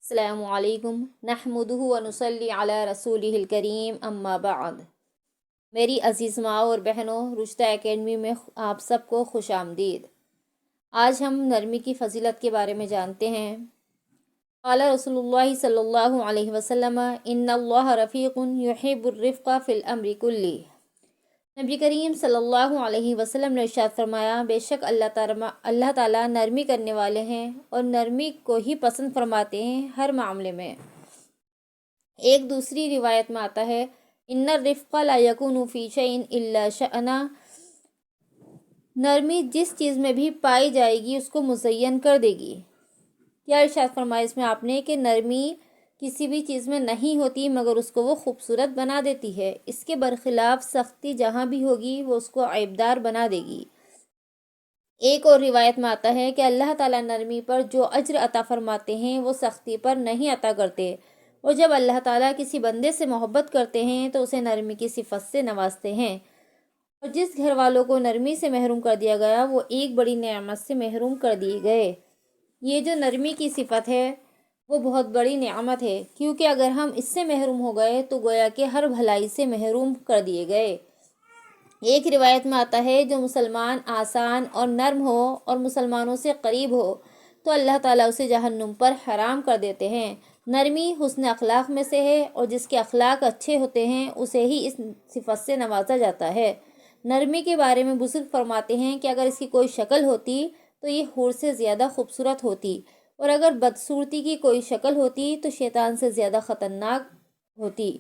السلام علیکم نحمدہ و نصلی علی رسولہ الکریم اما بعد۔ میری عزیز ماں اور بہنوں، رشتہ اکیڈمی میں آپ سب کو خوش آمدید۔ آج ہم نرمی کی فضیلت کے بارے میں جانتے ہیں۔ قال رسول اللہ صلی اللہ علیہ وسلم ان اللہ رفیق یحب الرفق فی الامر کلہ۔ نبی کریم صلی اللہ علیہ وسلم نے ارشاد فرمایا، بے شک اللہ تعالیٰ نرمی کرنے والے ہیں اور نرمی کو ہی پسند فرماتے ہیں ہر معاملے میں۔ ایک دوسری روایت میں آتا ہے، ان الرفق لا یکون فی شیء الا شأنا۔ نرمی جس چیز میں بھی پائی جائے گی اس کو مزین کر دے گی۔ کیا ارشاد فرمایا اس میں آپ نے کہ نرمی کسی بھی چیز میں نہیں ہوتی مگر اس کو وہ خوبصورت بنا دیتی ہے۔ اس کے برخلاف سختی جہاں بھی ہوگی وہ اس کو عیبدار بنا دے گی۔ ایک اور روایت میں آتا ہے کہ اللہ تعالیٰ نرمی پر جو اجر عطا فرماتے ہیں وہ سختی پر نہیں عطا کرتے، اور جب اللہ تعالیٰ کسی بندے سے محبت کرتے ہیں تو اسے نرمی کی صفت سے نوازتے ہیں، اور جس گھر والوں کو نرمی سے محروم کر دیا گیا وہ ایک بڑی نعمت سے محروم کر دیے گئے۔ یہ جو نرمی کی صفت ہے وہ بہت بڑی نعمت ہے، کیونکہ اگر ہم اس سے محروم ہو گئے تو گویا کہ ہر بھلائی سے محروم کر دیے گئے۔ ایک روایت میں آتا ہے، جو مسلمان آسان اور نرم ہو اور مسلمانوں سے قریب ہو تو اللہ تعالیٰ اسے جہنم پر حرام کر دیتے ہیں۔ نرمی حسن اخلاق میں سے ہے، اور جس کے اخلاق اچھے ہوتے ہیں اسے ہی اس صفت سے نوازا جاتا ہے۔ نرمی کے بارے میں بزرگ فرماتے ہیں کہ اگر اس کی کوئی شکل ہوتی تو یہ حور سے زیادہ خوبصورت ہوتی، اور اگر بدصورتی کی کوئی شکل ہوتی تو شیطان سے زیادہ خطرناک ہوتی۔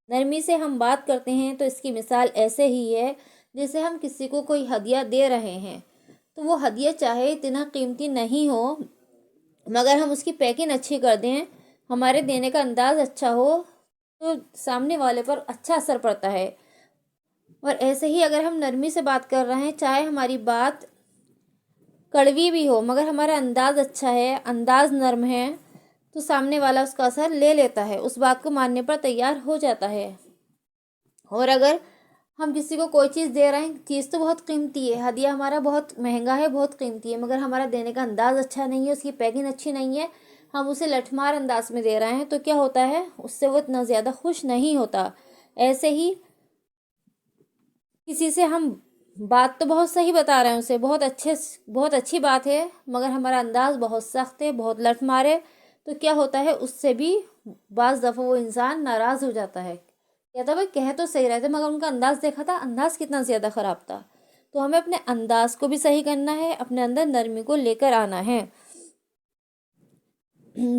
نرمی سے ہم بات کرتے ہیں تو اس کی مثال ایسے ہی ہے جیسے ہم کسی کو کوئی ہدیہ دے رہے ہیں، تو وہ ہدیہ چاہے اتنا قیمتی نہیں ہو مگر ہم اس کی پیکنگ اچھی کر دیں، ہمارے دینے کا انداز اچھا ہو تو سامنے والے پر اچھا اثر پڑتا ہے۔ اور ایسے ہی اگر ہم نرمی سے بات کر رہے ہیں، چاہے ہماری بات کڑوی بھی ہو مگر ہمارا انداز اچھا ہے، انداز نرم ہے، تو سامنے والا اس کا اثر لے لیتا ہے، اس بات کو ماننے پر تیار ہو جاتا ہے۔ اور اگر ہم کسی کو کوئی چیز دے رہے ہیں، چیز تو بہت قیمتی ہے، ہدیہ ہمارا بہت مہنگا ہے، بہت قیمتی ہے، مگر ہمارا دینے کا انداز اچھا نہیں ہے، اس کی پیکنگ اچھی نہیں ہے، ہم اسے لٹھمار انداز میں دے رہے ہیں، تو کیا ہوتا ہے، اس سے وہ اتنا زیادہ خوش نہیں ہوتا۔ ایسے ہی کسی سے ہم بات تو بہت صحیح بتا رہے ہیں، اسے بہت اچھی بات ہے، مگر ہمارا انداز بہت سخت ہے، بہت لٹ مارے، تو کیا ہوتا ہے، اس سے بھی بعض دفعہ وہ انسان ناراض ہو جاتا ہے، کہتا بھائی کہہ تو صحیح رہتے مگر ان کا انداز دیکھا تھا، انداز کتنا زیادہ خراب تھا۔ تو ہمیں اپنے انداز کو بھی صحیح کرنا ہے، اپنے اندر نرمی کو لے کر آنا ہے۔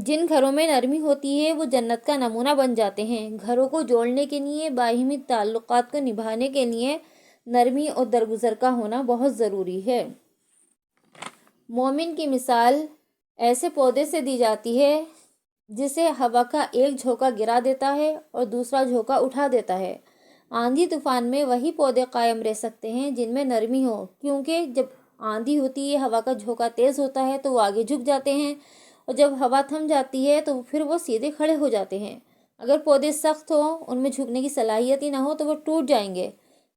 جن گھروں میں نرمی ہوتی ہے وہ جنت کا نمونہ بن جاتے ہیں۔ گھروں کو جوڑنے کے لیے، باہمی تعلقات کو نبھانے کے لیے نرمی اور درگزر کا ہونا بہت ضروری ہے۔ مومن کی مثال ایسے پودے سے دی جاتی ہے جسے ہوا کا ایک جھونکا گرا دیتا ہے اور دوسرا جھونکا اٹھا دیتا ہے۔ آندھی طوفان میں وہی پودے قائم رہ سکتے ہیں جن میں نرمی ہو، کیونکہ جب آندھی ہوتی ہے، ہوا کا جھونکا تیز ہوتا ہے تو وہ آگے جھک جاتے ہیں، اور جب ہوا تھم جاتی ہے تو پھر وہ سیدھے کھڑے ہو جاتے ہیں۔ اگر پودے سخت ہوں، ان میں جھکنے کی صلاحیت ہی نہ ہو تو وہ ٹوٹ جائیں گے۔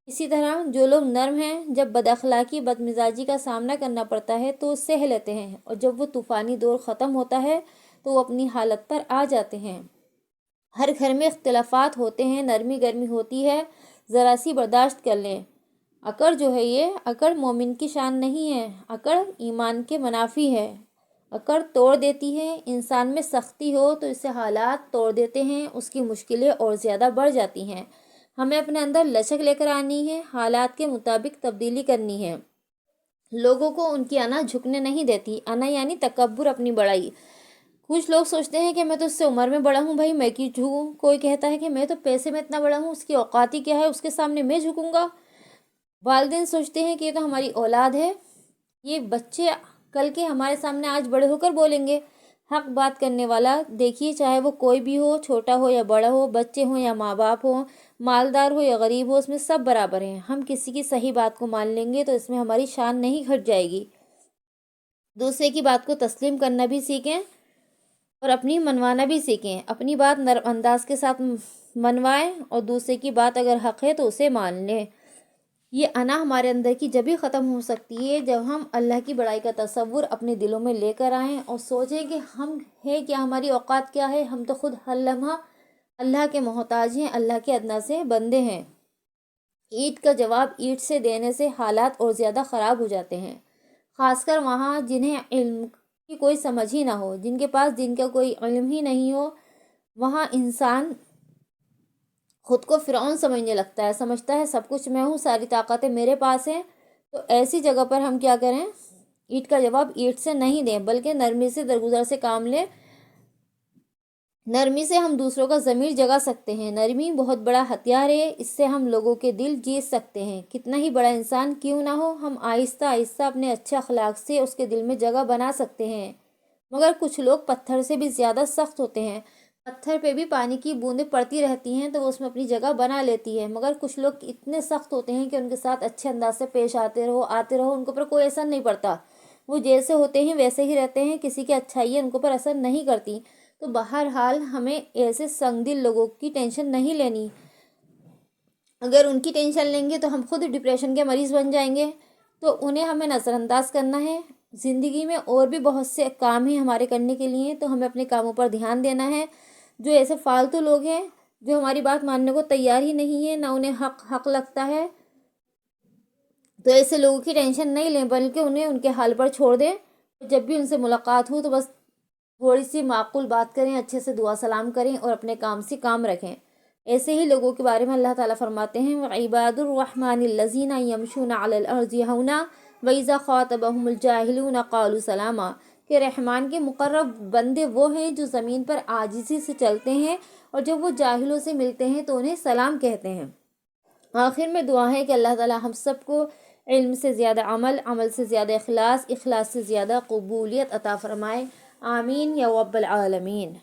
اسی طرح جو لوگ نرم ہیں، جب بد اخلاقی، بد مزاجی کا سامنا کرنا پڑتا ہے تو سہ لیتے ہیں، اور جب وہ طوفانی دور ختم ہوتا ہے تو وہ اپنی حالت پر آ جاتے ہیں۔ ہر گھر میں اختلافات ہوتے ہیں، نرمی گرمی ہوتی ہے، ذرا سی برداشت کر لیں۔ اکڑ جو ہے، یہ اکڑ مومن کی شان نہیں ہے، اکڑ ایمان کے منافی ہے۔ اکڑ توڑ دیتی ہے، انسان میں سختی ہو تو اسے حالات توڑ دیتے ہیں، اس کی مشکلیں اور زیادہ بڑھ جاتی ہیں۔ ہمیں اپنے اندر لچک لے کر آنی ہے، حالات کے مطابق تبدیلی کرنی ہے۔ لوگوں کو ان کی انا جھکنے نہیں دیتی، انا یعنی تکبر، اپنی بڑائی۔ کچھ لوگ سوچتے ہیں کہ میں تو اس سے عمر میں بڑا ہوں، بھائی میں کیوں جھکوں؟ کوئی کہتا ہے کہ میں تو پیسے میں اتنا بڑا ہوں، اس کی اوقات ہی کیا ہے، اس کے سامنے میں جھکوں گا۔ والدین سوچتے ہیں کہ یہ تو ہماری اولاد ہے، یہ بچے کل کے ہمارے سامنے آج بڑے ہو کر بولیں گے۔ حق بات کرنے والا دیکھیے، چاہے وہ کوئی بھی ہو، چھوٹا ہو یا بڑا ہو، بچے ہوں یا ماں باپ ہوں، مالدار ہو یا غریب ہو، اس میں سب برابر ہیں۔ ہم کسی کی صحیح بات کو مان لیں گے تو اس میں ہماری شان نہیں گھٹ جائے گی۔ دوسرے کی بات کو تسلیم کرنا بھی سیکھیں اور اپنی منوانا بھی سیکھیں۔ اپنی بات نرم انداز کے ساتھ منوائیں، اور دوسرے کی بات اگر حق ہے تو اسے مان لیں۔ یہ انا ہمارے اندر کی جب ہی ختم ہو سکتی ہے جب ہم اللہ کی بڑائی کا تصور اپنے دلوں میں لے کر آئیں اور سوچیں کہ ہم ہے کیا، ہماری اوقات کیا ہے، ہم تو خود ہر لمحہ اللہ کے محتاج ہیں، اللہ کے ادنا سے بندے ہیں۔ اینٹ کا جواب اینٹ سے دینے سے حالات اور زیادہ خراب ہو جاتے ہیں، خاص کر وہاں جنہیں علم کی کوئی سمجھ ہی نہ ہو، جن کے پاس دین کا کوئی علم ہی نہیں ہو۔ وہاں انسان خود کو فرعون سمجھنے لگتا ہے، سمجھتا ہے سب کچھ میں ہوں، ساری طاقتیں میرے پاس ہیں۔ تو ایسی جگہ پر ہم کیا کریں؟ اینٹ کا جواب اینٹ سے نہیں دیں، بلکہ نرمی سے درگزر سے کام لیں۔ نرمی سے ہم دوسروں کا ضمیر جگا سکتے ہیں۔ نرمی بہت بڑا ہتھیار ہے، اس سے ہم لوگوں کے دل جیت سکتے ہیں۔ کتنا ہی بڑا انسان کیوں نہ ہو، ہم آہستہ آہستہ اپنے اچھے اخلاق سے اس کے دل میں جگہ بنا سکتے ہیں۔ مگر کچھ لوگ پتھر سے بھی زیادہ سخت ہوتے ہیں۔ پتھر پہ بھی پانی کی بوندیں پڑتی رہتی ہیں تو وہ اس میں اپنی جگہ بنا لیتی ہے، مگر کچھ لوگ اتنے سخت ہوتے ہیں کہ ان کے ساتھ اچھے انداز سے پیش آتے رہو، ان کے اوپر کوئی اثر نہیں پڑتا، وہ جیسے ہوتے ہیں ویسے ہی رہتے ہیں، کسی کی اچھائیاں ان کے اوپر اثر نہیں کرتی۔ تو بہرحال ہمیں ایسے سنگ دل لوگوں کی ٹینشن نہیں لینی۔ اگر ان کی ٹینشن لیں گے تو ہم خود ڈپریشن کے مریض بن جائیں گے، تو انہیں ہمیں نظر انداز کرنا ہے۔ زندگی میں اور بھی بہت سے کام ہیں ہمارے کرنے کے لیے، تو ہمیں اپنے کاموں پر دھیان دینا ہے۔ جو ایسے فالتو لوگ ہیں جو ہماری بات ماننے کو تیار ہی نہیں ہے، نہ انہیں حق لگتا ہے، تو ایسے لوگوں کی ٹینشن نہیں لیں، بلکہ انہیں ان کے حال پر چھوڑ دیں۔ جب بھی ان سے ملاقات ہو تو بس تھوڑی سی معقول بات کریں، اچھے سے دعا سلام کریں اور اپنے کام سے کام رکھیں۔ ایسے ہی لوگوں کے بارے میں اللہ تعالیٰ فرماتے ہیں وَعِبَادُ الرَّحْمَنِ الَّذِينَ يَمْشُونَ عَلَى الْأَرْضِ هَوْنًا وَإِذَا خَاطَبَهُمُ الْجَاهِلُونَ قَالُوا سَلَامًا، کہ رحمان کے مقرب بندے وہ ہیں جو زمین پر عاجزی سے چلتے ہیں اور جب وہ جاہلوں سے ملتے ہیں تو انہیں سلام کہتے ہیں۔ آخر میں دعا ہے کہ اللہ تعالیٰ ہم سب کو علم سے زیادہ عمل، عمل سے زیادہ اخلاص، اخلاص سے زیادہ قبولیت عطا فرمائے۔ آمین یا رب العالمین۔